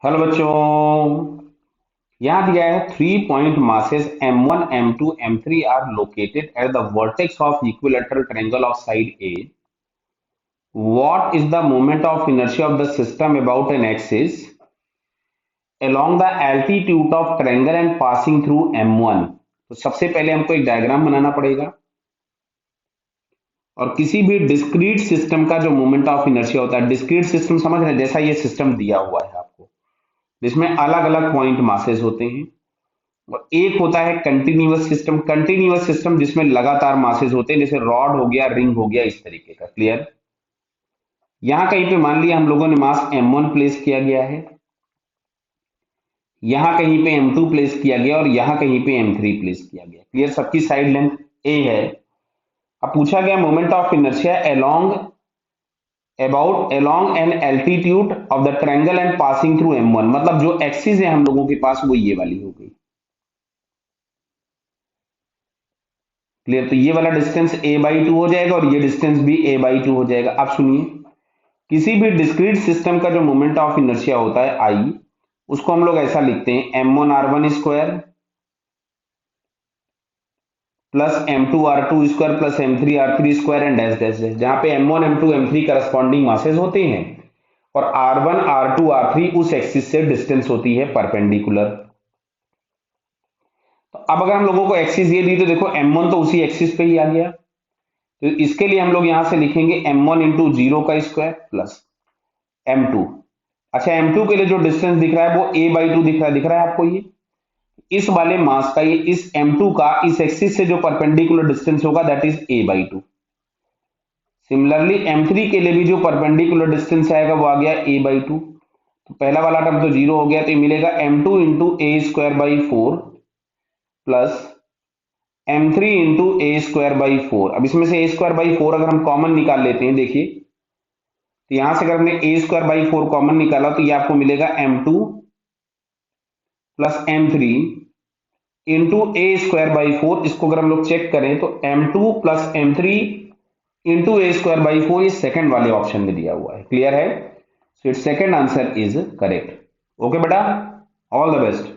Hello बच्चों। यहाँ दिया है 3 point masses m1 m2 m3 are located at the vertex of equilateral triangle of side A. What is the moment of inertia of the system about an axis along the altitude of triangle and passing through m1? तो सबसे पहले हमको एक diagram बनाना पड़ेगा और किसी भी discrete system का जो मोमेंट ऑफ इनर्शिया होता है, डिस्क्रीट सिस्टम समझ रहे हैं, जैसा ये सिस्टम दिया हुआ है आपको, जिसमें अलग अलग पॉइंट मासेस होते हैं। और एक होता है कंटिन्यूअस सिस्टम। कंटिन्यूअस सिस्टम जिसमें लगातार मासेस होते हैं, जैसे रॉड हो गया, रिंग हो गया, इस तरीके का। क्लियर। यहां कहीं पे मान लिया हम लोगों ने मास m1 प्लेस किया गया है, यहां कहीं पे m2 प्लेस किया गया और यहां कहीं पे m3 प्लेस किया गया। क्लियर। सबकी साइड लेंथ a है। अब पूछा गया moment of inertia along an altitude of the triangle and passing through m1। मतलब जो एक्सिस है हम लोगों के पास वो ये वाली हो गई। क्लियर। तो ये वाला डिस्टेंस a/2 हो जाएगा और ये डिस्टेंस भी a/2 हो जाएगा। अब सुनिए, किसी भी डिस्क्रीट सिस्टम का जो मोमेंट ऑफ इनर्शिया होता है I, उसको हम लोग ऐसा लिखते हैं m1r1 square plus m2r2 square plus m3r3 square and dash dash dash, जहां पे m1 m2 m3 corresponding masses होते हैं और r1 r2 r3 उस एक्सिस से डिस्टेंस होती है परपेंडिकुलर। तो अब अगर हम लोगों को एक्सिस ये दी तो देखो m1 तो उसी एक्सिस पे ही आ गया, तो इसके लिए हम लोग यहां से लिखेंगे m1 इंटू 0 का स्क्वायर प्लस m2। अच्छा, m2 के लिए जो डिस्टेंस दिख रहा है वो a/2 दिख रहा है आपको। ये इस वाले मास का, ये इस m2 का इस एक्सिस से जो परपेंडिकुलर डिस्टेंस होगा that is a/2। Similarly m3 के लिए भी जो परपेंडिकुलर डिस्टेंस आएगा वो आ गया a/2। तो पहला वाला टर्म तो जीरो हो गया, तो ये मिलेगा m2 into a square by 4 plus m3 into A square by 4। अब इसमें से a स्क्वायर बाई 4 अगर हम कॉमन निकाल लेते हैं, देखिए, तो यहां से अगर हमने a स्क्वायर बाई 4 कॉमन निकाला तो ये आपको मिलेगा m2 plus m3 into A square by 4। इसको अगर हम लोग चेक करें तो m2 plus m3 into A square by 4 ये सेकंड वाले ऑप्शन में दिया हुआ है। क्लियर है। So it's second answer is correct. Okay बेटा, ऑल द बेस्ट।